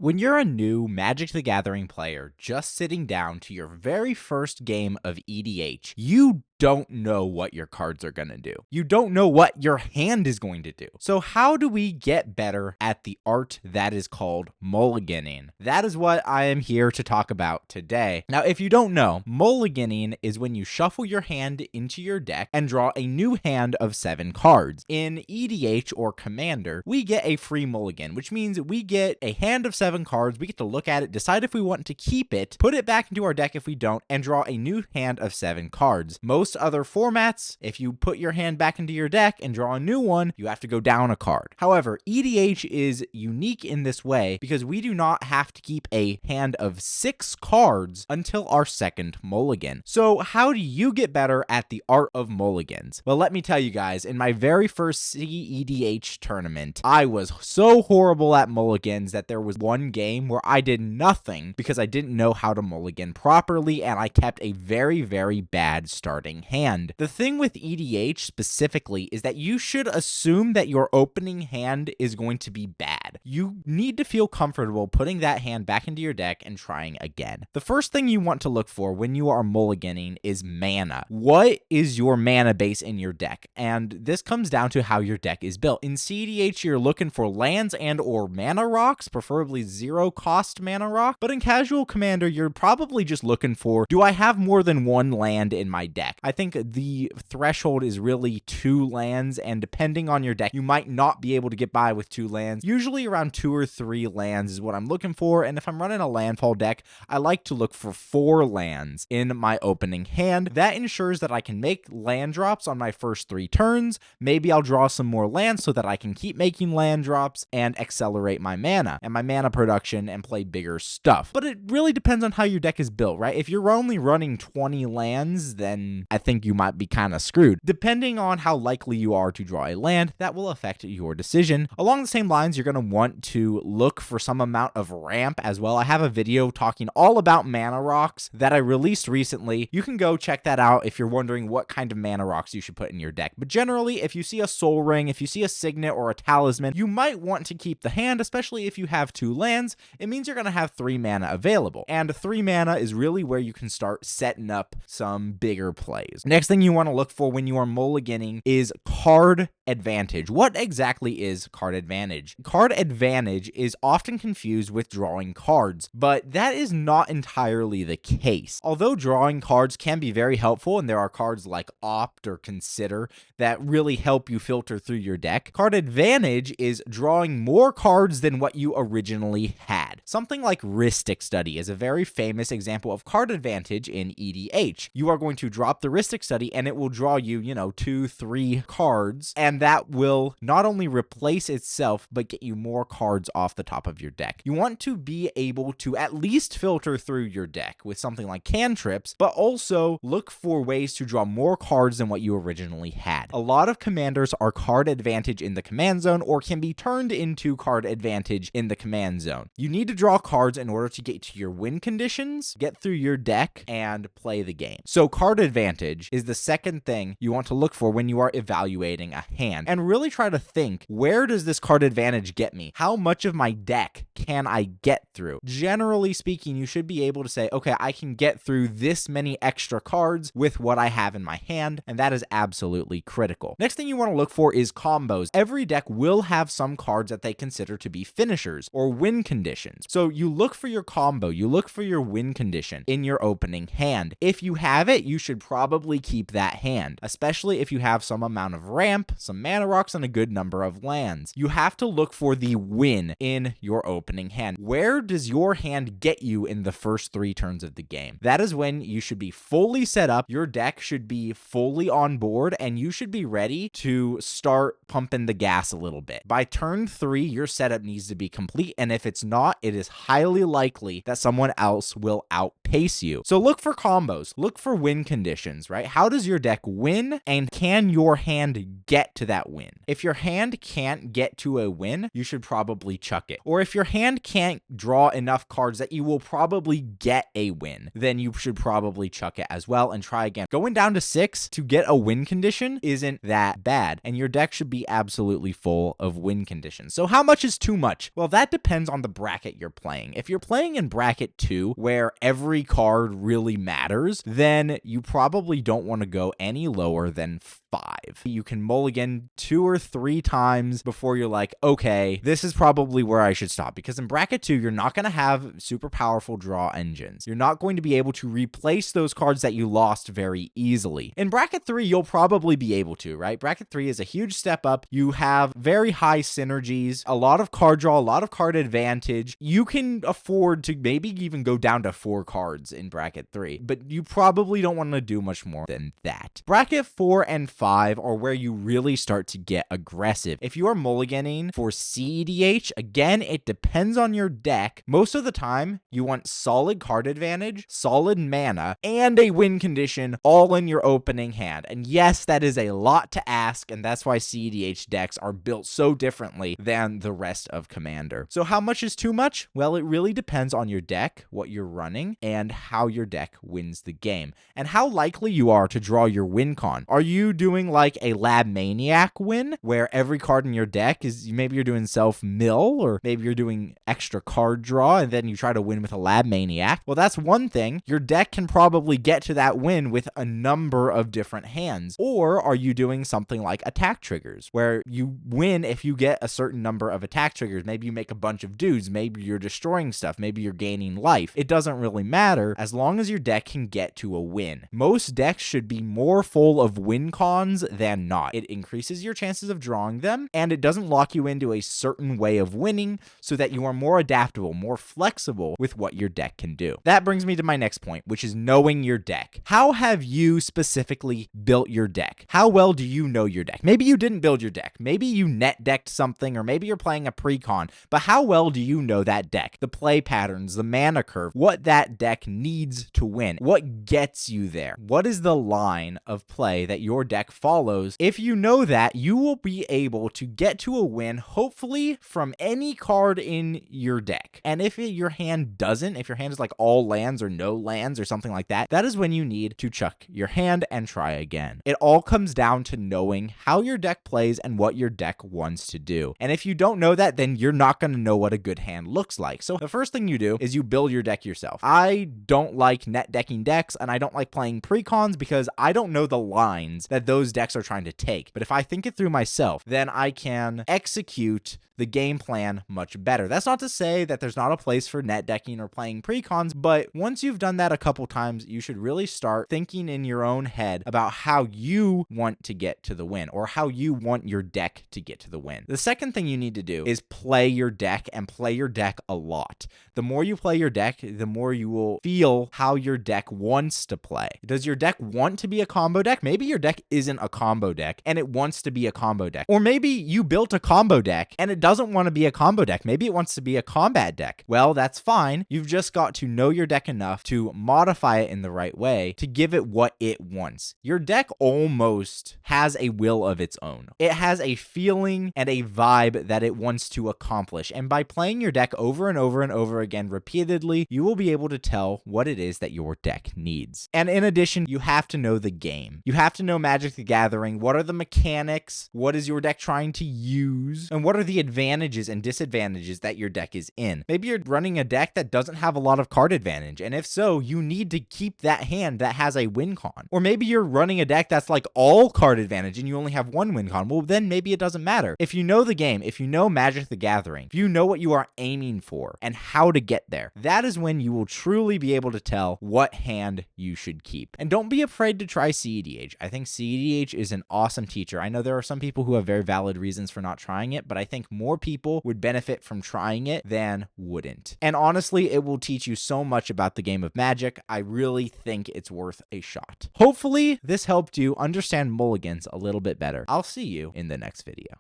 When you're a new Magic the Gathering player just sitting down to your very first game of EDH, you don't know what your cards are going to do. You don't know what your hand is going to do. So how do we get better at the art that is called mulliganing? That is what I am here to talk about today. Now, if you don't know, mulliganing is when you shuffle your hand into your deck and draw a new hand of 7 cards. In EDH or Commander, we get a free mulligan, which means we get a hand of 7 cards. We get to look at it, decide if we want to keep it, put it back into our deck if we don't, and draw a new hand of 7 cards. Most other formats, if you put your hand back into your deck and draw a new one, you have to go down a card. However, EDH is unique in this way because we do not have to keep a hand of 6 cards until our second mulligan. So how do you get better at the art of mulligans? Well, let me tell you guys, in my very first CEDH tournament, I was so horrible at mulligans that there was one game where I did nothing because I didn't know how to mulligan properly, and I kept a very, very bad starting hand. The thing with EDH specifically is that you should assume that your opening hand is going to be bad. You need to feel comfortable putting that hand back into your deck and trying again. The first thing you want to look for when you are mulliganing is mana. What is your mana base in your deck? And this comes down to how your deck is built. In CEDH, you're looking for lands and or mana rocks, preferably 0 cost mana rock. But in Casual Commander, you're probably just looking for, do I have more than 1 land in my deck? I think the threshold is really 2 lands, and depending on your deck, you might not be able to get by with 2 lands. Usually around 2 or 3 lands is what I'm looking for, and if I'm running a landfall deck, I like to look for 4 lands in my opening hand. That ensures that I can make land drops on my first 3 turns. Maybe I'll draw some more lands so that I can keep making land drops and accelerate my mana and my mana production and play bigger stuff. But it really depends on how your deck is built, right? If you're only running 20 lands, then I think you might be kind of screwed. Depending on how likely you are to draw a land, that will affect your decision. Along the same lines, you're going to want to look for some amount of ramp as well. I have a video talking all about mana rocks that I released recently. You can go check that out if you're wondering what kind of mana rocks you should put in your deck. But generally, if you see a soul ring, if you see a signet or a talisman, you might want to keep the hand, especially if you have 2 lands. It means you're going to have 3 mana available. And 3 mana is really where you can start setting up some bigger plays. Next thing you want to look for when you are mulliganing is card advantage. What exactly is card advantage? Card advantage is often confused with drawing cards, but that is not entirely the case. Although drawing cards can be very helpful, and there are cards like Opt or Consider that really help you filter through your deck, card advantage is drawing more cards than what you originally had. Something like Rhystic Study is a very famous example of card advantage in EDH. You are going to drop the Rhystic Study and it will draw you, 2, 3 cards, and that will not only replace itself, but get you more cards off the top of your deck. You want to be able to at least filter through your deck with something like cantrips, but also look for ways to draw more cards than what you originally had. A lot of commanders are card advantage in the command zone or can be turned into card advantage in the command zone. You need to draw cards in order to get to your win conditions, get through your deck, and play the game. So card advantage is the second thing you want to look for when you are evaluating a hand, and really try to think, where does this card advantage get me? How much of my deck can I get through? Generally speaking, you should be able to say, okay, I can get through this many extra cards with what I have in my hand, and that is absolutely critical. Next thing you want to look for is combos. Every deck will have some cards that they consider to be finishers or win conditions. So you look for your combo, you look for your win condition in your opening hand. If you have it, you should probably keep that hand, especially if you have some amount of ramp, some mana rocks, and a good number of lands. You have to look for the win in your opening hand. Where does your hand get you in the first 3 turns of the game? That is when you should be fully set up, your deck should be fully on board, and you should be ready to start pumping the gas a little bit. By turn 3, your setup needs to be complete, and if it's not, it is highly likely that someone else will outpace you. So look for combos, look for win conditions. conditions, right? How does your deck win, and can your hand get to that win? If your hand can't get to a win, you should probably chuck it. Or if your hand can't draw enough cards that you will probably get a win, then you should probably chuck it as well and try again. Going down to 6 to get a win condition isn't that bad, and your deck should be absolutely full of win conditions. So how much is too much? Well, that depends on the bracket you're playing. If you're playing in bracket 2, where every card really matters, then you probably don't want to go any lower than 5. You can mulligan 2 or 3 times before you're like, okay, this is probably where I should stop. Because in bracket 2, you're not going to have super powerful draw engines. You're not going to be able to replace those cards that you lost very easily. In bracket 3, you'll probably be able to, right? Bracket 3 is a huge step up. You have very high synergies, a lot of card draw, a lot of card advantage. You can afford to maybe even go down to 4 cards in bracket 3, but you probably don't want to do much more than that. Bracket 4 and 5 are where you really start to get aggressive. If you are mulliganing for CEDH, again, it depends on your deck. Most of the time, you want solid card advantage, solid mana, and a win condition all in your opening hand. And yes, that is a lot to ask, and that's why CEDH decks are built so differently than the rest of Commander. So how much is too much? Well, it really depends on your deck, what you're running, and how your deck wins the game, and how likely you are to draw your win con. Are you doing like a Lab Maniac win, where every card in your deck is, maybe you're doing self-mill, or maybe you're doing extra card draw, and then you try to win with a Lab Maniac? Well, that's one thing. Your deck can probably get to that win with a number of different hands. Or are you doing something like attack triggers, where you win if you get a certain number of attack triggers? Maybe you make a bunch of dudes, maybe you're destroying stuff, maybe you're gaining life. It doesn't really matter as long as your deck can get to a win. Most decks should be more full of win cons than not. It increases your chances of drawing them, and it doesn't lock you into a certain way of winning, so that you are more adaptable, more flexible with what your deck can do. That brings me to my next point, which is knowing your deck. How have you specifically built your deck? How well do you know your deck? Maybe you didn't build your deck. Maybe you net decked something, or maybe you're playing a pre-con, but how well do you know that deck? The play patterns, the mana curve, what that deck needs to win, what gets you there, what is the line of play that your deck follows? If you know that, you will be able to get to a win, hopefully from any card in your deck. And if your hand doesn't, if your hand is like all lands or no lands or something like that, that is when you need to chuck your hand and try again. It all comes down to knowing how your deck plays and what your deck wants to do. And if you don't know that, then you're not going to know what a good hand looks like. So the first thing you do is you build your deck yourself. I don't like net decking decks, and I don't like playing pre-cons because I don't know the lines that those decks are trying to take. But if I think it through myself, then I can execute the game plan much better. That's not to say that there's not a place for net decking or playing pre-cons, but once you've done that a couple times, you should really start thinking in your own head about how you want to get to the win, or how you want your deck to get to the win. The second thing you need to do is play your deck, and play your deck a lot. The more you play your deck, the more you will feel how your deck wants to play. Does your deck want to be a combo deck? Maybe your deck isn't a combo deck and it wants to be a combo deck. Or maybe you built a combo deck and it doesn't want to be a combo deck. Maybe it wants to be a combat deck. Well, that's fine. You've just got to know your deck enough to modify it in the right way to give it what it wants. Your deck almost has a will of its own. It has a feeling and a vibe that it wants to accomplish. And by playing your deck over and over and over again repeatedly, you will be able to tell what it is that your deck needs. And in addition, you have to know the game. You have to know Magic the Gathering. What are the mechanics? What is your deck trying to use? And what are the advantages and disadvantages that your deck is in? Maybe you're running a deck that doesn't have a lot of card advantage, and if so, you need to keep that hand that has a win con. Or maybe you're running a deck that's like all card advantage and you only have one win con. Well, then maybe it doesn't matter. If you know the game, if you know Magic the Gathering, if you know what you are aiming for and how to get there, that is when you will truly be able to tell what hand you should keep. And don't be afraid to try CEDH. I think CEDH is an awesome teacher. I know there are some people who have very valid reasons for not trying it, but I think more people would benefit from trying it than wouldn't. And honestly, it will teach you so much about the game of Magic. I really think it's worth a shot. Hopefully, this helped you understand mulligans a little bit better. I'll see you in the next video.